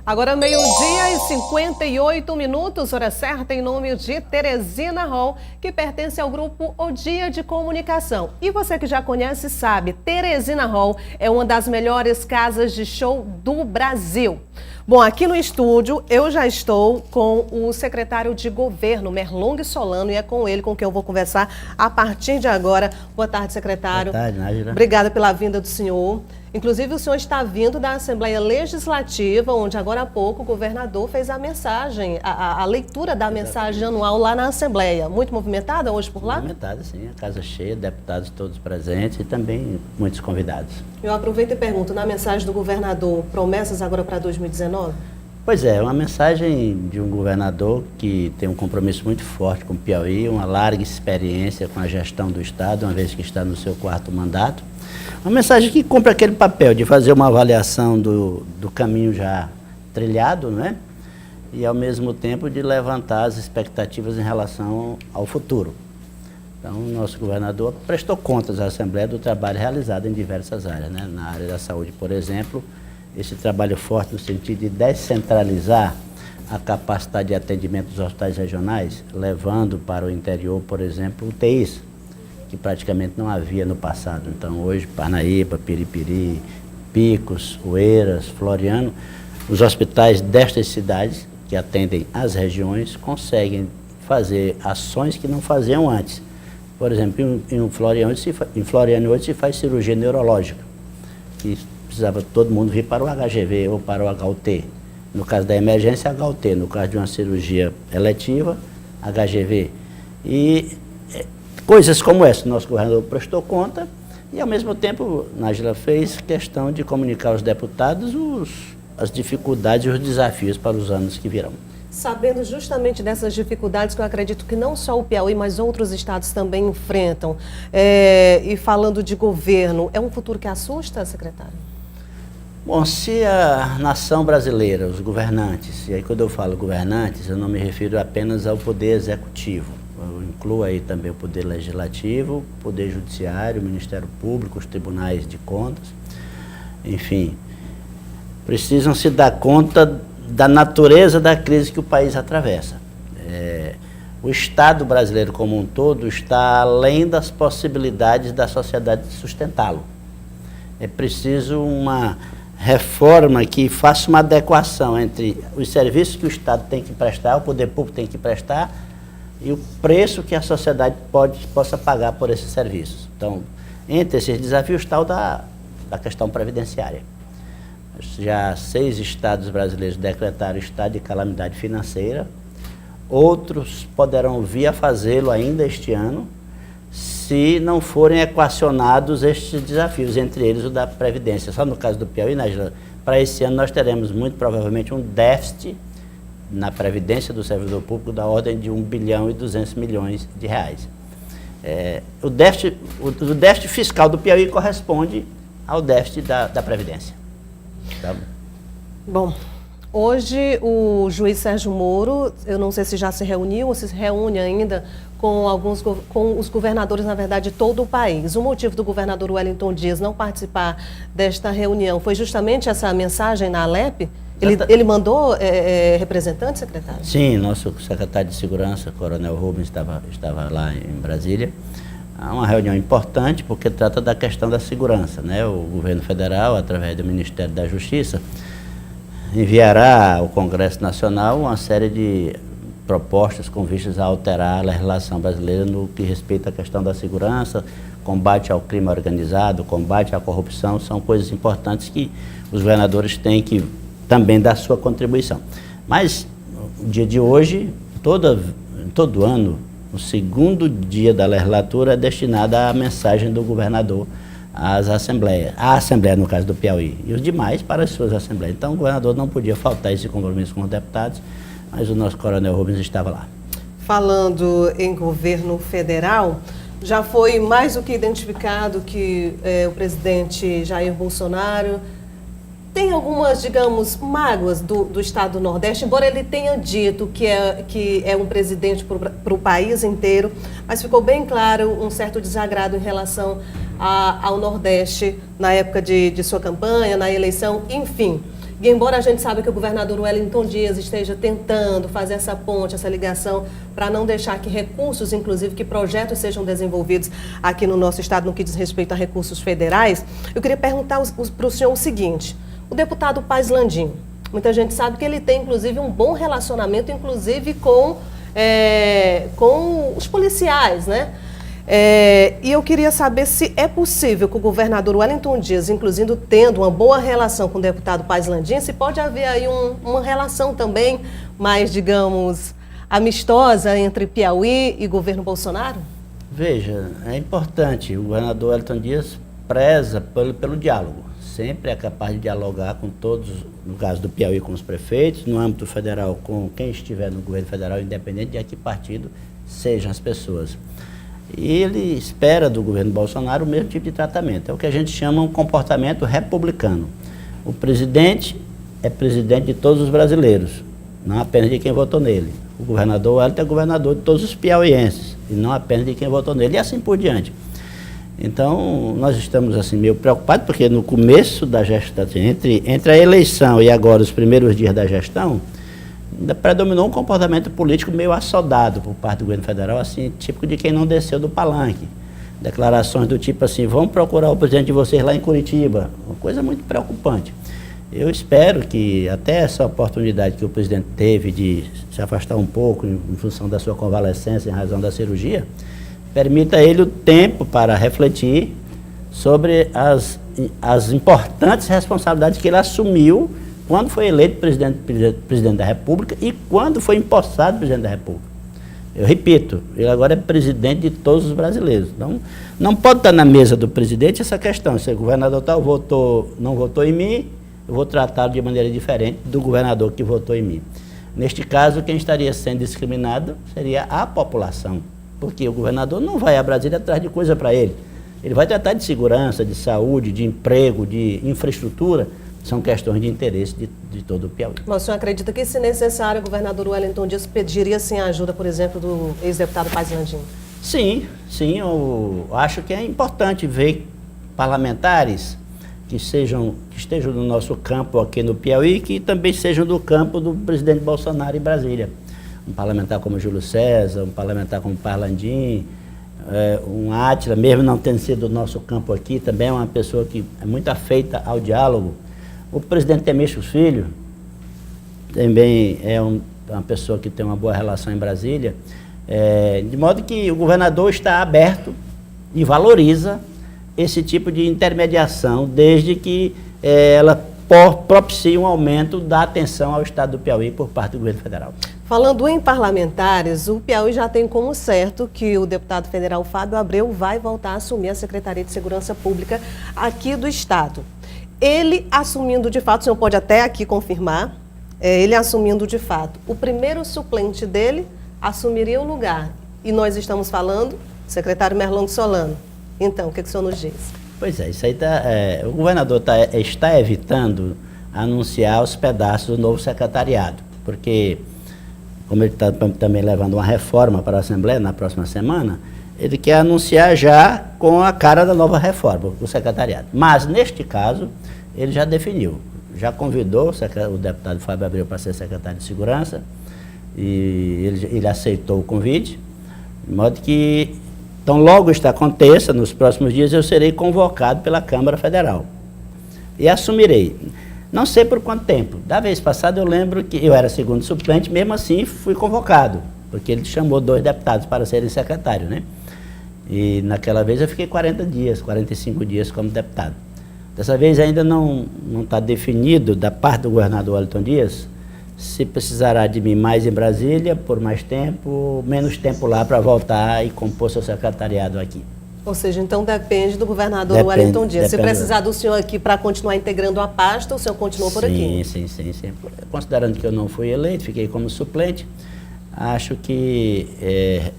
Agora meio-dia e 58 minutos, hora certa, em nome de Teresina Hall, que pertence ao grupo O Dia de Comunicação. E você que já conhece sabe, Teresina Hall é uma das melhores casas de show do Brasil. Bom, aqui no estúdio eu já estou com o secretário de Governo, Merlong Solano, e é com ele com quem eu vou conversar a partir de agora. Boa tarde, secretário. Boa tarde, Nájila. Obrigada pela vinda do senhor. Inclusive, o senhor está vindo da Assembleia Legislativa, onde agora há pouco o governador fez a mensagem, a leitura da mensagem anual lá na Assembleia. Muito movimentada hoje por lá? Movimentada, sim. A casa cheia, deputados todos presentes e também muitos convidados. Eu aproveito e pergunto, na mensagem do governador, promessas agora para 2019? Pois é, uma mensagem de um governador que tem um compromisso muito forte com o Piauí, uma larga experiência com a gestão do Estado, uma vez que está no seu 4º mandato. Uma mensagem que cumpre aquele papel de fazer uma avaliação do caminho já trilhado, né? E ao mesmo tempo de levantar as expectativas em relação ao futuro. Então, o nosso governador prestou contas à Assembleia do trabalho realizado em diversas áreas, né? Na área da saúde, por exemplo, esse trabalho forte no sentido de descentralizar a capacidade de atendimento dos hospitais regionais, levando para o interior, por exemplo, UTIs, que praticamente não havia no passado. Então, hoje, Parnaíba, Piripiri, Picos, Oeiras, Floriano, os hospitais destas cidades, que atendem as regiões, conseguem fazer ações que não faziam antes. Por exemplo, em Floriano hoje se faz cirurgia neurológica, que precisava todo mundo vir para o HGV ou para o HUT. No caso da emergência, HUT. No caso de uma cirurgia eletiva, HGV. E coisas como essa, o nosso governador prestou conta e, ao mesmo tempo, Nájila fez questão de comunicar aos deputados as dificuldades e os desafios para os anos que virão. Sabendo justamente dessas dificuldades que eu acredito que não só o Piauí, mas outros estados também enfrentam, e falando de governo, é um futuro que assusta, secretário? Bom, se a nação brasileira, os governantes, e aí quando eu falo governantes, eu não me refiro apenas ao poder executivo, eu incluo aí também o poder legislativo, o poder judiciário, o Ministério Público, os tribunais de contas, enfim, precisam se dar conta da natureza da crise que o país atravessa. O Estado brasileiro como um todo está além das possibilidades da sociedade de sustentá-lo. É preciso uma reforma que faça uma adequação entre os serviços que o Estado tem que prestar, o poder público tem que prestar, e o preço que a sociedade possa pagar por esses serviços. Então, entre esses desafios está o da questão previdenciária. Já 6 estados brasileiros decretaram estado de calamidade financeira, outros poderão vir a fazê-lo ainda este ano, se não forem equacionados estes desafios, entre eles o da Previdência. Só no caso do Piauí, Nájila, para esse ano nós teremos muito provavelmente um déficit na Previdência do servidor público da ordem de 1 bilhão e 200 milhões de reais. O déficit fiscal do Piauí corresponde ao déficit da Previdência. Tá? Bom, hoje o juiz Sérgio Moro, eu não sei se já se reuniu ou se reúne ainda com os governadores, na verdade, de todo o país. O motivo do governador Wellington Dias não participar desta reunião foi justamente essa mensagem na Alep? Ele mandou representante, secretário? Sim, nosso secretário de Segurança, Coronel Rubens, estava lá em Brasília. É uma reunião importante porque trata da questão da segurança, né? O governo federal, através do Ministério da Justiça, enviará ao Congresso Nacional uma série de propostas com vistas a alterar a legislação brasileira no que respeita à questão da segurança, combate ao crime organizado, combate à corrupção, são coisas importantes que os governadores têm que também dar sua contribuição. Mas, no dia de hoje, todo ano, o 2º dia da legislatura é destinado à mensagem do governador às assembleias, a Assembleia, no caso do Piauí, e os demais para as suas assembleias. Então, o governador não podia faltar esse compromisso com os deputados, mas o nosso Coronel Rubens estava lá. Falando em governo federal, já foi mais do que identificado que o presidente Jair Bolsonaro tem algumas, digamos, mágoas do estado do Nordeste, embora ele tenha dito que é um presidente para o país inteiro, mas ficou bem claro um certo desagrado em relação ao Nordeste na época de sua campanha, na eleição, enfim. E embora a gente saiba que o governador Wellington Dias esteja tentando fazer essa ponte, essa ligação, para não deixar que recursos, inclusive que projetos sejam desenvolvidos aqui no nosso estado no que diz respeito a recursos federais, eu queria perguntar para o senhor o seguinte: o deputado Paz Landim, muita gente sabe que ele tem, inclusive, um bom relacionamento, inclusive com os policiais, né? E eu queria saber se é possível que o governador Wellington Dias, inclusive tendo uma boa relação com o deputado Paz Landim, se pode haver aí uma relação também mais, digamos, amistosa entre Piauí e governo Bolsonaro? Veja, é importante, o governador Wellington Dias preza pelo diálogo, sempre é capaz de dialogar com todos, no caso do Piauí com os prefeitos, no âmbito federal com quem estiver no governo federal, independente de a que partido sejam as pessoas. E ele espera do governo Bolsonaro o mesmo tipo de tratamento. É o que a gente chama um comportamento republicano. O presidente é presidente de todos os brasileiros, não apenas de quem votou nele. O governador Wellington é governador de todos os piauienses, e não apenas de quem votou nele, e assim por diante. Então, nós estamos assim meio preocupados, porque no começo da gestão, entre a eleição e agora os primeiros dias da gestão, ainda predominou um comportamento político meio assodado por parte do governo federal, assim, típico de quem não desceu do palanque. Declarações do tipo assim: vamos procurar o presidente de vocês lá em Curitiba. Uma coisa muito preocupante. Eu espero que até essa oportunidade que o presidente teve de se afastar um pouco em função da sua convalescência, em razão da cirurgia, permita a ele o tempo para refletir sobre as importantes responsabilidades que ele assumiu quando foi eleito presidente da República e quando foi empossado presidente da República. Eu repito, ele agora é presidente de todos os brasileiros. Então, não pode estar na mesa do presidente essa questão: se o governador tal não votou em mim, eu vou tratá-lo de maneira diferente do governador que votou em mim. Neste caso, quem estaria sendo discriminado seria a população, porque o governador não vai a Brasília atrás de coisa para ele. Ele vai tratar de segurança, de saúde, de emprego, de infraestrutura. São questões de interesse de todo o Piauí. Mas o senhor acredita que, se necessário, o governador Wellington Dias pediria, sim, a ajuda, por exemplo, do ex-deputado Paz Landim? Sim, eu acho que é importante ver parlamentares que estejam no nosso campo aqui no Piauí, que também sejam do campo do presidente Bolsonaro em Brasília. Um parlamentar como Júlio César, um parlamentar como Paz Landim, um Átila, mesmo não tendo sido do nosso campo aqui, também é uma pessoa que é muito afeita ao diálogo. O presidente Temístios Filho também é uma pessoa que tem uma boa relação em Brasília, de modo que o governador está aberto e valoriza esse tipo de intermediação, desde que ela propicie um aumento da atenção ao estado do Piauí por parte do governo federal. Falando em parlamentares, o Piauí já tem como certo que o deputado federal Fábio Abreu vai voltar a assumir a Secretaria de Segurança Pública aqui do estado. Ele assumindo de fato, o senhor pode até aqui confirmar, ele assumindo de fato, o primeiro suplente dele assumiria o lugar. E nós estamos falando, secretário Merlong Solano. Então, o que o senhor nos diz? Pois é, isso aí o governador está evitando anunciar os pedaços do novo secretariado, porque, como ele está também levando uma reforma para a Assembleia na próxima semana, ele quer anunciar já com a cara da nova reforma, o secretariado. Mas, neste caso, ele já definiu, já convidou o deputado Fábio Abreu para ser secretário de Segurança, e ele aceitou o convite, de modo que, então, logo isto aconteça, nos próximos dias eu serei convocado pela Câmara Federal e assumirei. Não sei por quanto tempo. Da vez passada eu lembro que eu era segundo suplente, mesmo assim fui convocado, porque ele chamou 2 deputados para serem secretários, né? E naquela vez eu fiquei 40 dias, 45 dias como deputado. Dessa vez ainda não está definido da parte do governador Wellington Dias se precisará de mim mais em Brasília, por mais tempo, menos tempo lá para voltar e compor seu secretariado aqui. Ou seja, então depende do governador Wellington Dias. Se precisar do senhor aqui para continuar integrando a pasta, o senhor continua por aqui? Sim. Considerando que eu não fui eleito, fiquei como suplente, acho que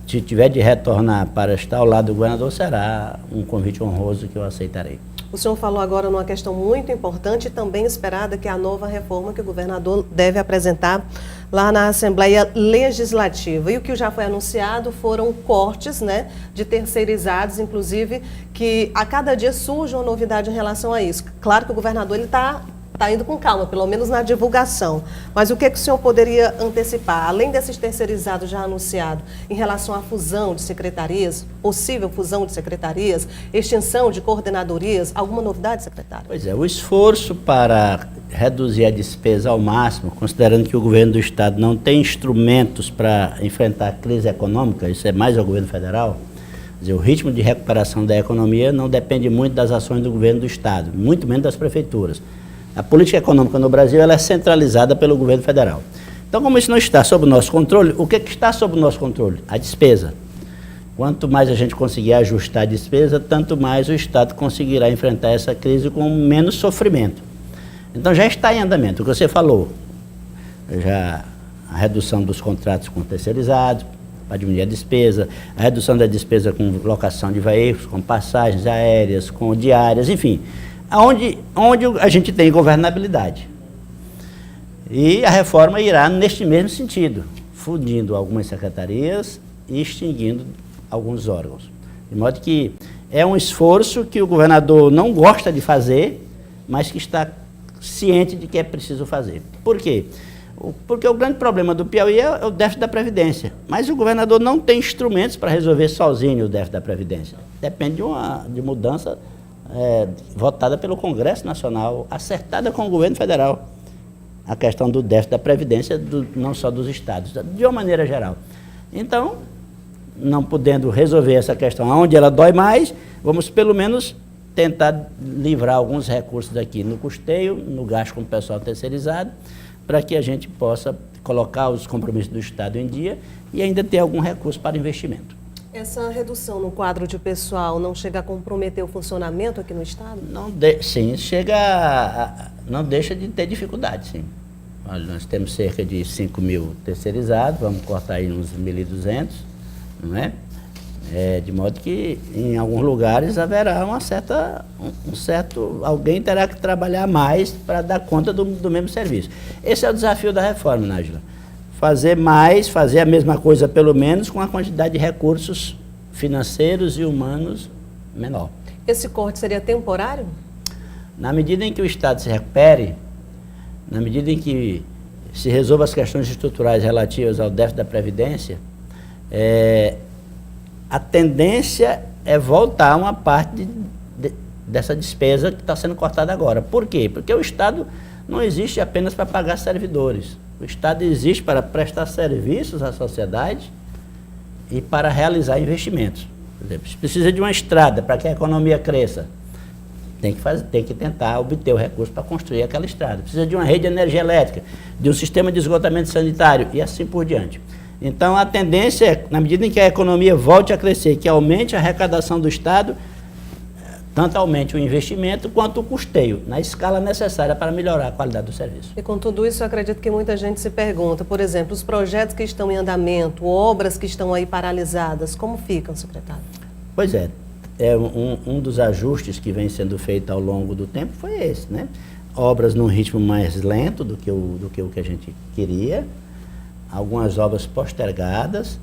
se tiver de retornar para estar ao lado do governador, será um convite honroso que eu aceitarei. O senhor falou agora numa questão muito importante e também esperada, que é a nova reforma que o governador deve apresentar lá na Assembleia Legislativa. E o que já foi anunciado foram cortes, né, de terceirizados, inclusive, que a cada dia surge uma novidade em relação a isso. Claro que o governador está está indo com calma, pelo menos na divulgação. Mas o que o senhor poderia antecipar, além desses terceirizados já anunciados, em relação à fusão de secretarias, possível fusão de secretarias, extinção de coordenadorias, alguma novidade, secretário? Pois é, o esforço para reduzir a despesa ao máximo, considerando que o governo do Estado não tem instrumentos para enfrentar a crise econômica, isso é mais ao governo federal. Quer dizer, o ritmo de recuperação da economia não depende muito das ações do governo do Estado, muito menos das prefeituras. A política econômica no Brasil ela é centralizada pelo governo federal. Então, como isso não está sob o nosso controle, o que está sob o nosso controle? A despesa. Quanto mais a gente conseguir ajustar a despesa, tanto mais o Estado conseguirá enfrentar essa crise com menos sofrimento. Então, já está em andamento o que você falou. Já a redução dos contratos com terceirizados, para diminuir a despesa, a redução da despesa com locação de veículos, com passagens aéreas, com diárias, enfim, onde a gente tem governabilidade. E a reforma irá neste mesmo sentido, fundindo algumas secretarias e extinguindo alguns órgãos. De modo que é um esforço que o governador não gosta de fazer, mas que está ciente de que é preciso fazer. Por quê? Porque o grande problema do Piauí é o déficit da Previdência. Mas o governador não tem instrumentos para resolver sozinho o déficit da Previdência. Depende de mudança votada pelo Congresso Nacional, acertada com o governo federal. A questão do déficit da Previdência, não só dos estados, de uma maneira geral. Então, não podendo resolver essa questão onde ela dói mais, vamos pelo menos tentar livrar alguns recursos aqui no custeio, no gasto com o pessoal terceirizado, para que a gente possa colocar os compromissos do Estado em dia e ainda ter algum recurso para investimento. Essa redução no quadro de pessoal não chega a comprometer o funcionamento aqui no Estado? Sim, não deixa de ter dificuldade, sim. Olha, nós temos cerca de 5.000 terceirizados, vamos cortar aí uns 1.200, não é? De modo que em alguns lugares haverá alguém terá que trabalhar mais para dar conta do mesmo serviço. Esse é o desafio da reforma, Nájila. Fazer mais, fazer a mesma coisa pelo menos com a quantidade de recursos financeiros e humanos menor. Esse corte seria temporário? Na medida em que o Estado se recupere, na medida em que se resolva as questões estruturais relativas ao déficit da Previdência, a tendência é voltar a uma parte dessa despesa que está sendo cortada agora. Por quê? Porque o Estado não existe apenas para pagar servidores. O Estado existe para prestar serviços à sociedade e para realizar investimentos. Por exemplo, se precisa de uma estrada para que a economia cresça, tem que tentar obter o recurso para construir aquela estrada. Precisa de uma rede de energia elétrica, de um sistema de esgotamento sanitário e assim por diante. Então, a tendência é, na medida em que a economia volte a crescer, que aumente a arrecadação do Estado, tanto aumente o investimento quanto o custeio, na escala necessária para melhorar a qualidade do serviço. E com tudo isso, eu acredito que muita gente se pergunta, por exemplo, os projetos que estão em andamento, obras que estão aí paralisadas, como ficam, secretário? Pois é, um dos ajustes que vem sendo feito ao longo do tempo foi esse, né? Obras num ritmo mais lento do que o que a gente queria, algumas obras postergadas,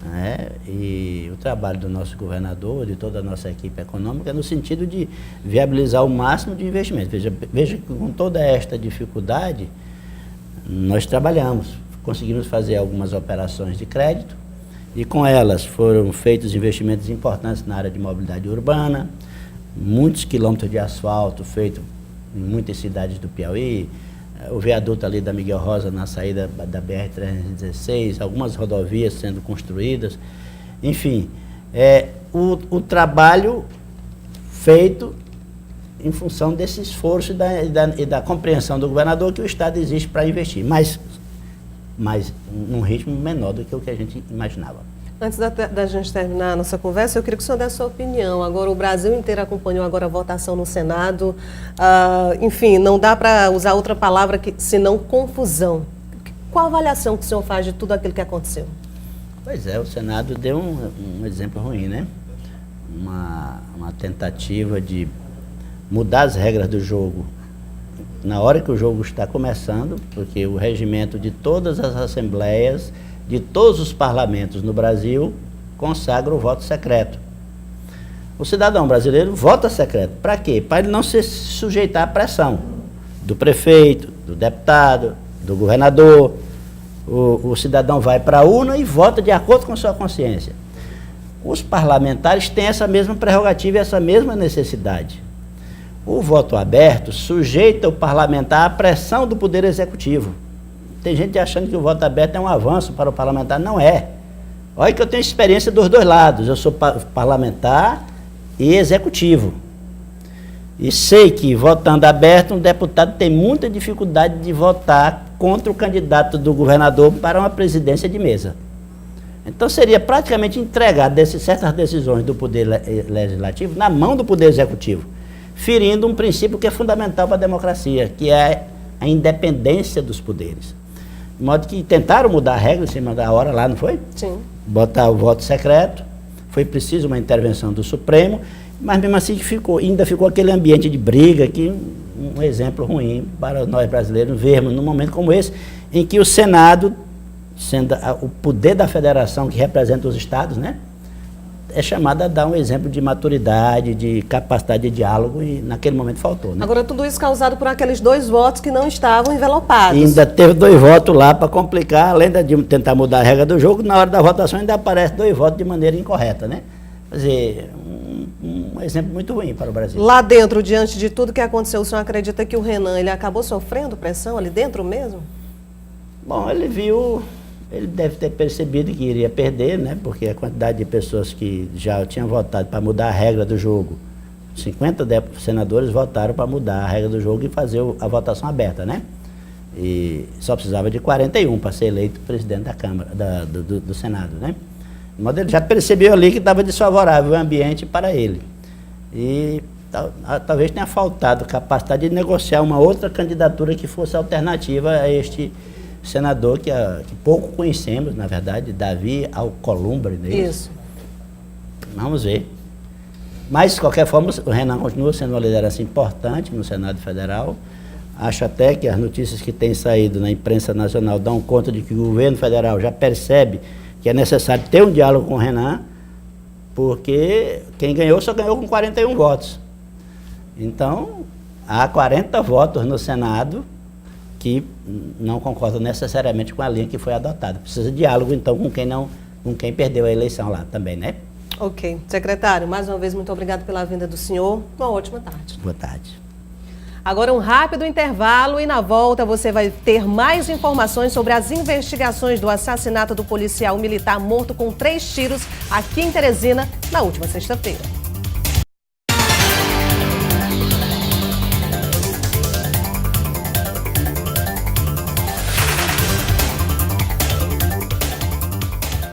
né? E o trabalho do nosso governador, de toda a nossa equipe econômica, no sentido de viabilizar o máximo de investimento. Veja que com toda esta dificuldade, nós trabalhamos, conseguimos fazer algumas operações de crédito, e com elas foram feitos investimentos importantes na área de mobilidade urbana, muitos quilômetros de asfalto feito em muitas cidades do Piauí, o viaduto ali da Miguel Rosa na saída da BR-316, algumas rodovias sendo construídas, enfim, o trabalho feito em função desse esforço e da compreensão do governador que o Estado existe para investir, mas num ritmo menor do que o que a gente imaginava. Antes da gente terminar a nossa conversa, eu queria que o senhor desse a sua opinião. Agora, o Brasil inteiro acompanhou agora a votação no Senado. Enfim, não dá para usar outra palavra senão confusão. Qual a avaliação que o senhor faz de tudo aquilo que aconteceu? Pois é, o Senado deu um exemplo ruim, né? Uma tentativa de mudar as regras do jogo na hora que o jogo está começando, porque o regimento de todas as assembleias, de todos os parlamentos no Brasil, consagra o voto secreto. O cidadão brasileiro vota secreto. Para quê? Para ele não se sujeitar à pressão do prefeito, do deputado, do governador. O cidadão vai para a urna e vota de acordo com sua consciência. Os parlamentares têm essa mesma prerrogativa e essa mesma necessidade. O voto aberto sujeita o parlamentar à pressão do Poder Executivo. Tem gente achando que o voto aberto é um avanço para o parlamentar. Não é. Olha que eu tenho experiência dos dois lados. Eu sou parlamentar e executivo. E sei que, votando aberto, um deputado tem muita dificuldade de votar contra o candidato do governador para uma presidência de mesa. Então, seria praticamente entregar certas decisões do Poder Legislativo na mão do Poder Executivo, ferindo um princípio que é fundamental para a democracia, que é a independência dos poderes. De modo que tentaram mudar a regra em cima da hora lá, não foi? Sim. Botar o voto secreto, foi preciso uma intervenção do Supremo, mas mesmo assim ainda ficou aquele ambiente de briga, que um exemplo ruim para nós brasileiros vermos num momento como esse, em que o Senado, sendo o poder da federação que representa os estados, né, é chamado a dar um exemplo de maturidade, de capacidade de diálogo, e naquele momento faltou. Né? Agora, tudo isso causado por aqueles 2 votos que não estavam envelopados. E ainda teve 2 votos lá para complicar, além de tentar mudar a regra do jogo, na hora da votação ainda aparece 2 votos de maneira incorreta, né? Quer dizer, um exemplo muito ruim para o Brasil. Lá dentro, diante de tudo que aconteceu, o senhor acredita que o Renan, ele acabou sofrendo pressão ali dentro mesmo? Bom, ele deve ter percebido que iria perder, né? Porque a quantidade de pessoas que já tinham votado para mudar a regra do jogo, 50 senadores votaram para mudar a regra do jogo e fazer a votação aberta, né? E só precisava de 41 para ser eleito presidente da Câmara, do Senado, né? De modo ele já percebeu ali que estava desfavorável o ambiente para ele. E talvez tenha faltado capacidade de negociar uma outra candidatura que fosse alternativa a este senador que pouco conhecemos, na verdade, Davi Alcolumbre. Né? Isso. Vamos ver. Mas, de qualquer forma, o Renan continua sendo uma liderança importante no Senado Federal. Acho até que as notícias que têm saído na imprensa nacional dão conta de que o governo federal já percebe que é necessário ter um diálogo com o Renan, porque quem ganhou só ganhou com 41 votos. Então, há 40 votos no Senado que não concordam necessariamente com a linha que foi adotada. Precisa de diálogo, então, com quem perdeu a eleição lá também, né? Ok. Secretário, mais uma vez, muito obrigado pela vinda do senhor. Uma ótima tarde. Boa tarde. Agora um rápido intervalo e na volta você vai ter mais informações sobre as investigações do assassinato do policial militar morto com 3 tiros aqui em Teresina na última sexta-feira.